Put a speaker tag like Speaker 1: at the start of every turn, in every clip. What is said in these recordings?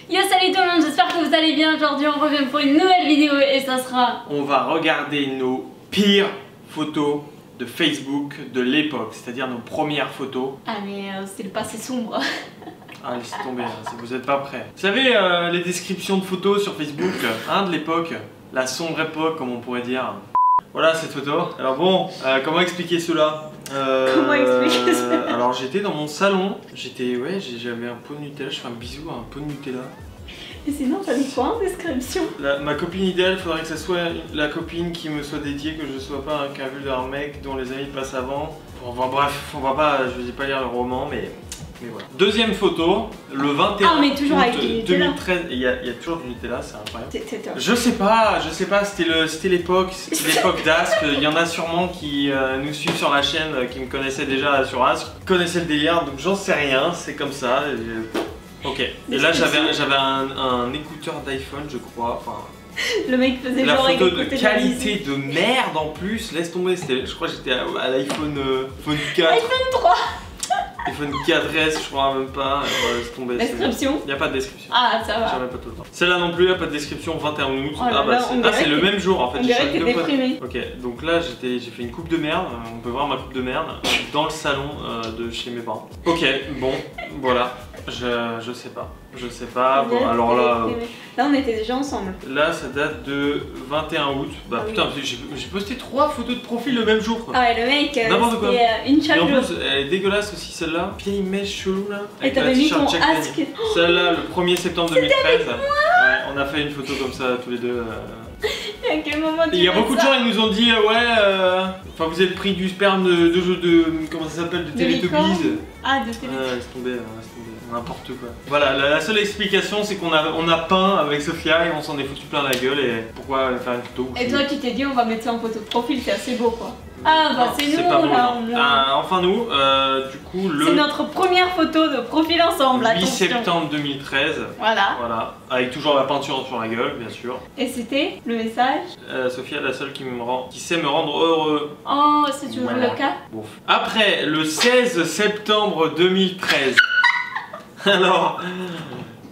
Speaker 1: Yo salut tout le monde, j'espère que vous allez bien. Aujourd'hui on revient pour une nouvelle vidéo et ça sera...
Speaker 2: On va regarder nos pires photos de Facebook de l'époque, c'est-à-dire nos premières photos.
Speaker 1: Ah mais c'est le passé sombre.
Speaker 2: Ah laissez tomber, si vous n'êtes pas prêts. Vous savez les descriptions de photos sur Facebook hein, de l'époque, la sombre époque comme on pourrait dire. Voilà cette photo. Alors bon, comment expliquer cela
Speaker 1: Comment expliquer cela?
Speaker 2: Alors j'étais dans mon salon, j'avais un pot de Nutella, je fais un bisou à un pot de Nutella.
Speaker 1: Et sinon t'as mis quoi en description?
Speaker 2: Ma copine idéale, il faudrait que ce soit la copine qui me soit dédiée, que je ne sois pas qu'un vulgaire mec dont les amis passent avant. Bon, bref, on va pas, je vais pas lire le roman, mais voilà. Deuxième photo, le 21
Speaker 1: mais toujours avec
Speaker 2: août 2013. Il y a toujours du Nutella, c'est incroyable. Je sais pas, c'était l'époque d'Ask. Il y en a sûrement qui nous suivent sur la chaîne, qui me connaissaient déjà sur Ask, connaissaient le délire, donc j'en sais rien, c'est comme ça. Ok, et là j'avais un écouteur d'iPhone, je crois. Enfin,
Speaker 1: le mec faisait
Speaker 2: la
Speaker 1: genre
Speaker 2: photo de qualité de merde en plus, laisse tomber, je crois que j'étais à l'iPhone 4.
Speaker 1: iPhone 3.
Speaker 2: iPhone 4S, je crois même pas. Laisse tomber.
Speaker 1: Description.
Speaker 2: Il n'y a pas de description.
Speaker 1: Ah, ça va.
Speaker 2: J'en ai pas tout le temps. Celle-là non plus, il n'y a pas de description. 21 août.
Speaker 1: Oh là là,
Speaker 2: c'est le même jour en fait.
Speaker 1: On dirait que t'es déprimé.
Speaker 2: Ok, donc là j'ai fait une coupe de merde. On peut voir ma coupe de merde dans le salon de chez mes parents. Ok, bon, voilà. Je sais pas. Je sais pas. Bon, alors là.
Speaker 1: Là, on était déjà ensemble.
Speaker 2: Là, ça date de 21 août. Bah putain, j'ai posté 3 photos de profil le même jour quoi.
Speaker 1: Ah ouais, le mec,
Speaker 2: c'était
Speaker 1: une chaque
Speaker 2: jour. Et en
Speaker 1: jour.
Speaker 2: plus, elle est dégueulasse aussi celle-là. Vieille mèche chelou là.
Speaker 1: Et t'avais mis ton Ask.
Speaker 2: Celle-là, le 1er septembre 2013. Ouais, on a fait une photo comme ça tous les deux.
Speaker 1: À quel moment tu
Speaker 2: il y a beaucoup de gens, ils nous ont dit enfin vous êtes pris du sperme de comment ça s'appelle, de Teletubbies.
Speaker 1: Ah, de Teletubbies.
Speaker 2: Laisse tomber, n'importe quoi. Voilà, la seule explication c'est qu'on a peint avec Sophia et on s'en est foutu plein la gueule et pourquoi faire une photo.
Speaker 1: Et toi tu t'es dit on va mettre ça en photo de profil, c'est assez beau quoi. Ah bah c'est nous
Speaker 2: pas beau,
Speaker 1: là.
Speaker 2: Enfin nous, du coup
Speaker 1: c'est notre première photo de profil ensemble.
Speaker 2: 8 septembre 2013.
Speaker 1: Voilà.
Speaker 2: Voilà, avec toujours la peinture sur la gueule bien sûr.
Speaker 1: Et c'était le message
Speaker 2: Sophia la seule qui sait me rendre heureux.
Speaker 1: Oh c'est toujours le cas.
Speaker 2: Bon. Après le 16 septembre 2013. Alors,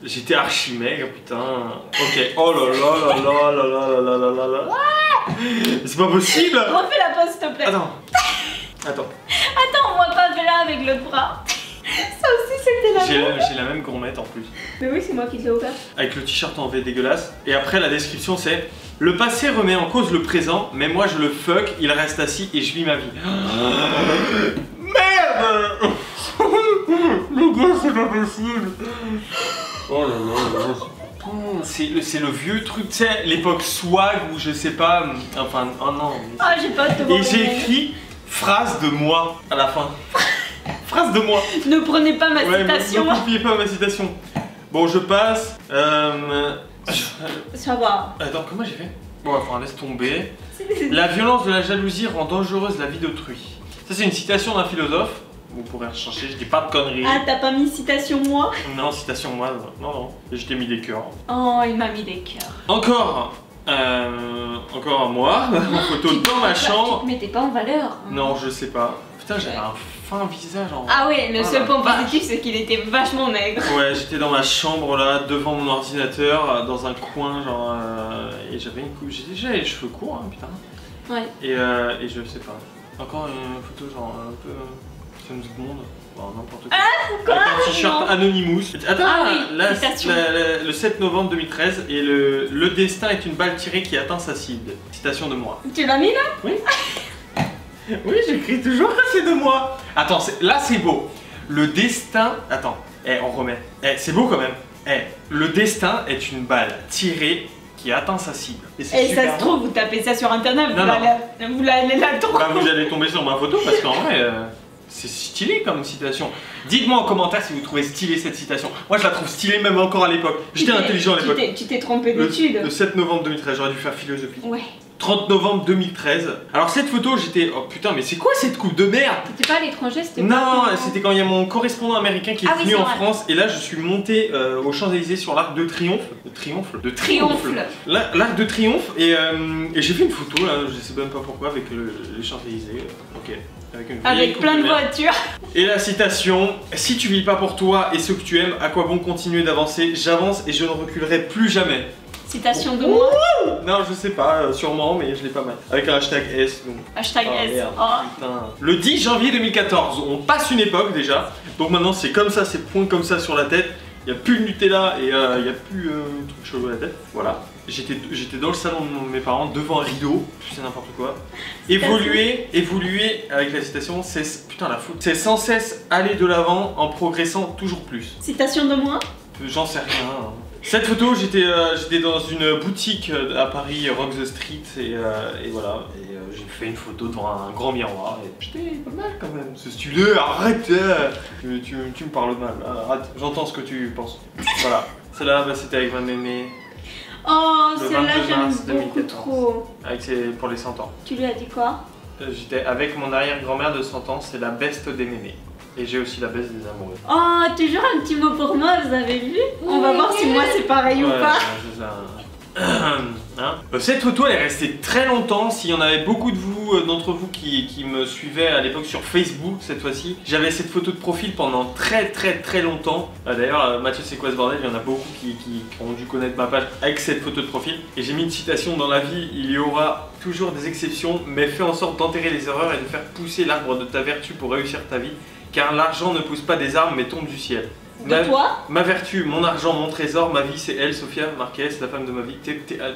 Speaker 2: j'étais archi maigre, putain. Ok, oh là là là là là là là là là là là. C'est pas possible.
Speaker 1: Refais la pose s'il te plaît.
Speaker 2: Attends,
Speaker 1: on voit pas Bella avec l'autre bras. Ça aussi c'était la même.
Speaker 2: J'ai la même gourmette en plus.
Speaker 1: Mais oui, c'est moi qui te l'ai offert.
Speaker 2: Avec le t-shirt en V dégueulasse. Et après la description c'est: le passé remet en cause le présent, mais moi je le fuck, il reste assis et je vis ma vie. Merde. Le gars, c'est pas possible. Oh là là là. C'est le vieux truc, tu sais, l'époque swag ou je sais pas. Enfin, oh non.
Speaker 1: Ah, j'ai pas de te voir.
Speaker 2: Et j'ai écrit phrase de moi à la fin. Phrase de moi.
Speaker 1: Ne prenez pas ma citation.
Speaker 2: Ne copiez pas ma citation. Bon, je passe.
Speaker 1: Ça va.
Speaker 2: Attends, comment j'ai fait? Bon, enfin, laisse tomber. La violence de la jalousie rend dangereuse la vie d'autrui. Ça, c'est une citation d'un philosophe. Vous pourrez rechercher, je dis pas de conneries.
Speaker 1: Ah, t'as pas mis citation moi?
Speaker 2: Non, citation moi, non. Je t'ai mis des cœurs.
Speaker 1: Oh, il m'a mis des cœurs.
Speaker 2: Encore moi, en photo dans ma chambre.
Speaker 1: Tu te mettais pas en valeur. Hein.
Speaker 2: Non, je sais pas. Putain, j'avais un fin visage en...
Speaker 1: Ah ouais, le seul point positif, c'est qu'il était vachement maigre.
Speaker 2: Ouais, j'étais dans ma chambre là, devant mon ordinateur, dans un coin, genre... et j'avais une coupe... J'ai déjà les cheveux courts, hein, putain.
Speaker 1: Ouais.
Speaker 2: Et je sais pas. Encore une photo genre un peu... James Bond, bon, n'importe quoi.
Speaker 1: Quoi?
Speaker 2: Avec un t-shirt Anonymous. Attends,
Speaker 1: oui,
Speaker 2: là, le 7 novembre 2013 et le destin est une balle tirée qui atteint sa cible. Citation de moi.
Speaker 1: Tu l'as mis là?
Speaker 2: Oui. Oui, j'écris toujours que c'est de moi. Attends, là c'est beau. Le destin... Attends, on remet. C'est beau quand même. Le destin est une balle tirée qui atteint sa cible.
Speaker 1: Et ça se trouve, vous tapez ça sur internet, vous allez la trouver.
Speaker 2: Bah, vous allez tomber sur ma photo parce qu'en vrai... c'est stylé comme citation. Dites-moi en commentaire si vous trouvez stylé cette citation. Moi je la trouve stylée même encore à l'époque. J'étais intelligent à l'époque.
Speaker 1: Tu t'es trompé d'études.
Speaker 2: Le 7 novembre 2013, j'aurais dû faire philosophie.
Speaker 1: Ouais.
Speaker 2: 30 novembre 2013. Alors cette photo j'étais... Oh putain mais c'est quoi cette coupe de merde?
Speaker 1: T'étais pas à l'étranger, c'était
Speaker 2: Non, c'était quand il y a mon correspondant américain qui est venu en France. Et là je suis monté aux Champs-Élysées sur l'Arc de Triomphe. L'Arc de Triomphe. Et j'ai fait une photo là, je sais même pas pourquoi, avec les Champs-Élysées. Ok.
Speaker 1: Avec plein de voitures.
Speaker 2: Et la citation, si tu vis pas pour toi et ceux que tu aimes, à quoi bon continuer d'avancer? J'avance et je ne reculerai plus jamais.
Speaker 1: Citation de moi?
Speaker 2: Non, je sais pas, sûrement, mais je l'ai pas mal. Avec un hashtag S. Donc.
Speaker 1: Hashtag S.
Speaker 2: Merde,
Speaker 1: Oh.
Speaker 2: putain. Le 10 janvier 2014, on passe une époque déjà. Donc maintenant, c'est comme ça, c'est point comme ça sur la tête. Il n'y a plus de Nutella et il n'y a plus de trucs chelous à la tête. Voilà. J'étais dans le salon de mes parents, devant un rideau, c'est n'importe quoi. Évoluer avec la citation, c'est putain la faute. C'est sans cesse aller de l'avant en progressant toujours plus.
Speaker 1: Citation de moi?
Speaker 2: J'en sais rien. Cette photo, j'étais dans une boutique à Paris, Rock the Street, et voilà. Et j'ai fait une photo devant un grand miroir. Et j'étais pas mal quand même. C'est stylé, arrête. Tu me parles mal. Arrête. J'entends ce que tu penses. Voilà. Celle-là, bah, c'était avec ma mémé.
Speaker 1: Oh, celle-là, j'aime beaucoup trop.
Speaker 2: Pour les 100 ans.
Speaker 1: Tu lui as dit quoi?
Speaker 2: J'étais avec mon arrière-grand-mère de 100 ans, c'est la best des mémés. Et j'ai aussi la baisse des amoureux.
Speaker 1: Oh, toujours un petit mot pour moi, vous avez vu? On va voir si moi c'est pareil ou pas.
Speaker 2: C'est ça. Hein, cette photo elle est restée très longtemps. S'il y en avait beaucoup de vous, d'entre vous qui me suivaient à l'époque sur Facebook cette fois-ci, j'avais cette photo de profil pendant très longtemps. D'ailleurs Mathieu c'est quoi ce bordel, il y en a beaucoup qui ont dû connaître ma page avec cette photo de profil. Et j'ai mis une citation: dans la vie il y aura toujours des exceptions, mais fais en sorte d'enterrer les erreurs et de faire pousser l'arbre de ta vertu pour réussir ta vie. Car l'argent ne pousse pas des arbres mais tombe du ciel. Ma vertu, mon argent, mon trésor, ma vie c'est elle, Sofia Marquez, la femme de ma vie.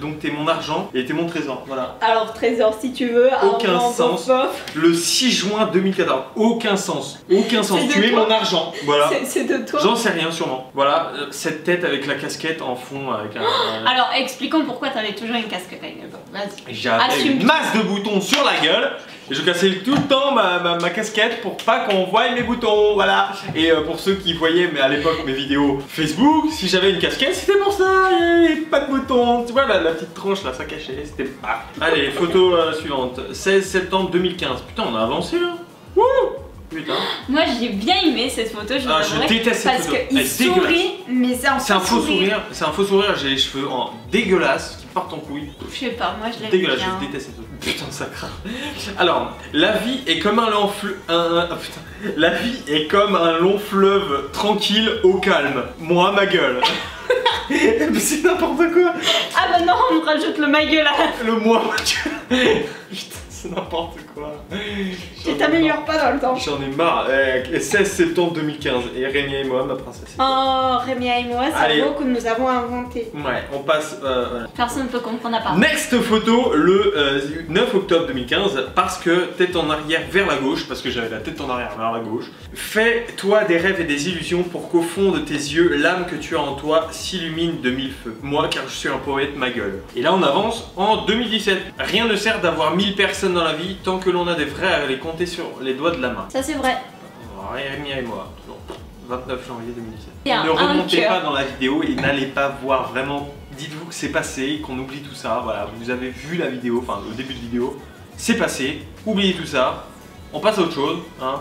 Speaker 2: Donc t'es mon argent et t'es mon trésor, voilà.
Speaker 1: Alors trésor si tu veux,
Speaker 2: aucun sens. Le 6 juin 2014, aucun sens. Aucun sens, tu es mon argent, voilà.
Speaker 1: C'est de toi.
Speaker 2: J'en sais rien sûrement. Voilà, cette tête avec la casquette en fond avec un...
Speaker 1: Alors expliquons pourquoi t'avais toujours une casquette avec une... Vas-y.
Speaker 2: J'avais une masse de boutons sur la gueule. Et je cassais tout le temps ma casquette pour pas qu'on voie mes boutons, voilà. Et pour ceux qui voyaient à l'époque mes vidéos Facebook, si j'avais une casquette, c'était pour ça, et pas de boutons. Tu vois la petite tranche là, ça cachait, c'était pas. Allez, photo suivante. 16 septembre 2015. Putain, on a avancé là. Wouh. Putain.
Speaker 1: Moi j'ai bien aimé cette photo,
Speaker 2: je déteste cette photo.
Speaker 1: Parce qu'il sourit, mais c'est un faux sourire.
Speaker 2: C'est un faux sourire, j'ai les cheveux en dégueulasses qui partent en couille.
Speaker 1: Je sais pas, moi je l'aime
Speaker 2: dégueulasse,
Speaker 1: bien.
Speaker 2: Je déteste cette photo. Putain, ça craint. Alors, la vie est comme un long fleuve. La vie est comme un long fleuve tranquille au calme. Moi, ma gueule. Mais c'est n'importe quoi.
Speaker 1: Ah bah non, on me rajoute le ma gueule à...
Speaker 2: Le moi, ma gueule. Putain, c'est n'importe quoi.
Speaker 1: Tu t'améliores pas dans le temps.
Speaker 2: J'en ai marre. 16 septembre 2015. Et Rémi et moi, ma princesse.
Speaker 1: Oh, Rémi et moi, c'est un mot que nous avons inventé.
Speaker 2: Ouais, on passe...
Speaker 1: Personne ne peut comprendre à part.
Speaker 2: Next photo, le 9 octobre 2015, parce que tête en arrière vers la gauche, parce que j'avais la tête en arrière vers la gauche. Fais-toi des rêves et des illusions pour qu'au fond de tes yeux, l'âme que tu as en toi s'illumine de mille feux. Moi, car je suis un poète, ma gueule. Et là, on avance en 2017. Rien ne sert d'avoir 1000 personnes dans la vie tant que l'on a des vrais à les compter sur les doigts de la main.
Speaker 1: Ça, c'est vrai.
Speaker 2: Rémi et moi. Non. 29 janvier 2017.
Speaker 1: Ne
Speaker 2: remontez pas dans la vidéo et n'allez pas voir vraiment. Dites-vous que c'est passé, qu'on oublie tout ça. Voilà, vous avez vu la vidéo, enfin le début de vidéo. C'est passé, oubliez tout ça. On passe à autre chose. Hein,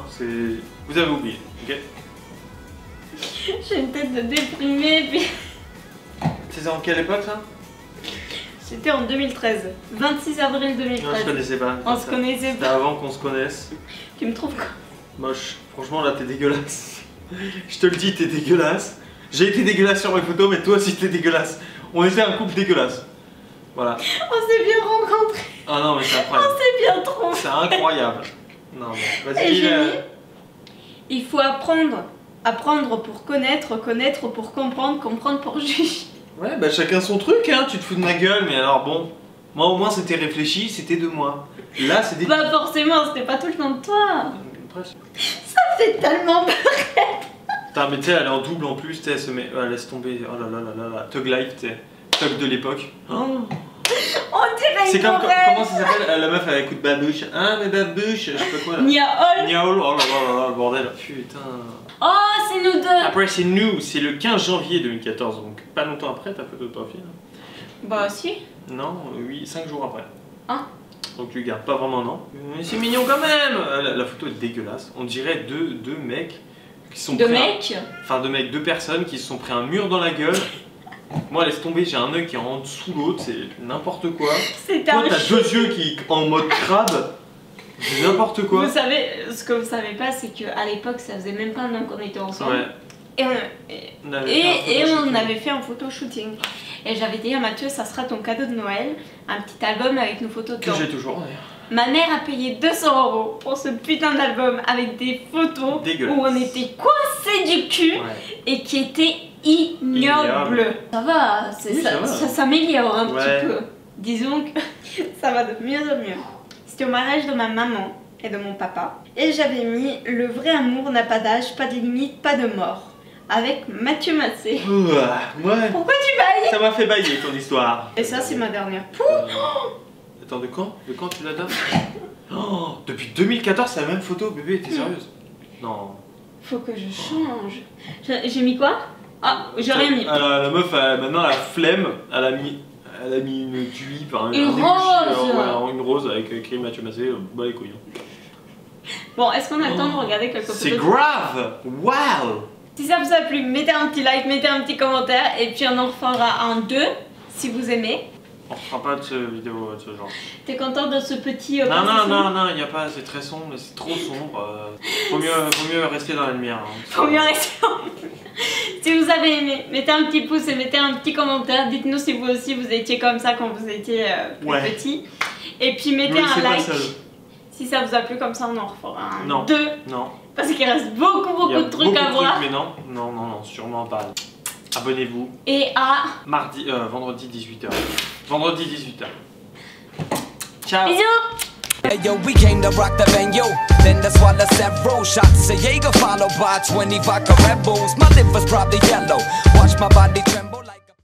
Speaker 2: vous avez oublié, ok?
Speaker 1: J'ai une tête de déprimé, puis...
Speaker 2: C'est en quelle époque ça?
Speaker 1: C'était en 2013. 26 avril 2013.
Speaker 2: Non, je connaissais pas.
Speaker 1: On se connaissait pas.
Speaker 2: C'était avant qu'on se connaisse.
Speaker 1: Tu me trouves quoi?
Speaker 2: Moche. Franchement, là, t'es dégueulasse. Je te le dis, t'es dégueulasse. J'ai été dégueulasse sur mes photos, mais toi aussi, t'es dégueulasse. On était un couple dégueulasse. Voilà.
Speaker 1: On s'est bien rencontrés.
Speaker 2: Ah non, mais c'est incroyable.
Speaker 1: On s'est bien trompés.
Speaker 2: C'est incroyable. Non, mais vas-y.
Speaker 1: Il faut apprendre. Apprendre pour connaître, connaître pour comprendre, comprendre pour juger.
Speaker 2: Ouais, bah chacun son truc, hein. Tu te fous de ma gueule, mais alors bon. Moi, au moins, c'était réfléchi, c'était de moi. Là, c'est des...
Speaker 1: Pas forcément, c'était pas tout le temps de toi.
Speaker 2: Presque.
Speaker 1: Ça fait tellement peur.
Speaker 2: Putain, mais tu sais, elle est en double en plus, tu sais, elle se met... Oh, laisse tomber, oh là là là là là, Thug Life, tu sais, Thug de l'époque. Oh.
Speaker 1: On dirait
Speaker 2: c'est comme, comment ça s'appelle, la meuf avec coup de babouche. Ah, mais babouche, je sais pas quoi là.
Speaker 1: Niaol.
Speaker 2: Niaol, oh là là là, le bordel, putain.
Speaker 1: Oh, c'est nous deux.
Speaker 2: Après, c'est nous, c'est le 15 janvier 2014, donc pas longtemps après ta photo de profil.
Speaker 1: Bah si.
Speaker 2: Non, oui, 5 jours après.
Speaker 1: Ah.
Speaker 2: Donc tu gardes pas vraiment, non. Mais c'est mignon quand même. La photo est dégueulasse. On dirait deux mecs qui sont
Speaker 1: deux mecs.
Speaker 2: Enfin deux mecs, deux personnes qui se sont pris un mur dans la gueule. Moi laisse tomber, j'ai un œil qui est en dessous l'autre, c'est n'importe quoi. Toi t'as deux yeux qui en mode crabe. N'importe quoi.
Speaker 1: Vous savez, ce que vous savez pas, c'est qu'à l'époque, ça faisait même pas un an qu'on était ensemble.
Speaker 2: Ouais.
Speaker 1: Et on avait fait un photo-shooting. Et j'avais dit à Mathieu, ça sera ton cadeau de Noël, un petit album avec nos photos dedans.
Speaker 2: Que j'ai toujours d'ailleurs.
Speaker 1: Ma mère a payé 200 € pour ce putain d'album avec des photos où on était coincés du cul et qui étaient ignobles. Ça va, ça s'améliore un petit peu. Disons que ça va de mieux en mieux. C'était au mariage de ma maman et de mon papa. Et j'avais mis « Le vrai amour n'a pas d'âge, pas de limite, pas de mort » avec Mathieu Massé.
Speaker 2: Ouais.
Speaker 1: Pourquoi tu bailles?
Speaker 2: Ça m'a fait bailler ton histoire.
Speaker 1: Et ça c'est ma dernière.
Speaker 2: Attends, de quand? De quand tu la donnes? Oh, depuis 2014 c'est la même photo, bébé, t'es sérieuse? Non.
Speaker 1: Faut que je change. J'ai mis quoi? Ah, j'ai rien mis.
Speaker 2: La meuf, maintenant elle a flemme, elle a mis une tuile,
Speaker 1: une rose.
Speaker 2: Une rose avec écrit Mathieu Massé, bah les couilles.
Speaker 1: Bon, est-ce qu'on a le temps de regarder quelques photos?
Speaker 2: C'est grave! Waouh!
Speaker 1: Si ça vous a plu, mettez un petit like, mettez un petit commentaire et puis on en refera un 2 si vous aimez.
Speaker 2: On fera pas de vidéo de ce genre.
Speaker 1: T'es content de ce petit
Speaker 2: non, il y a pas, c'est très sombre, c'est trop sombre. Faut mieux rester dans la lumière. Hein.
Speaker 1: Faut mieux rester en... Si vous avez aimé, mettez un petit pouce et mettez un petit commentaire. Dites-nous si vous aussi vous étiez comme ça quand vous étiez plus petit. Et puis mettez un like. Si ça vous a plu, comme ça on en refera un 2. Non. Parce qu'il reste beaucoup de trucs à voir.
Speaker 2: Mais non, sûrement pas. Abonnez-vous.
Speaker 1: Et à
Speaker 2: vendredi 18h. Vendredi 18h. Ciao.
Speaker 1: Bisous.
Speaker 3: Hey yo, we came to rock the venue. Then that's why the several shots of Jaeger followed by 20 vodka Red Bulls. My liver's probably yellow. Watch my body tremble.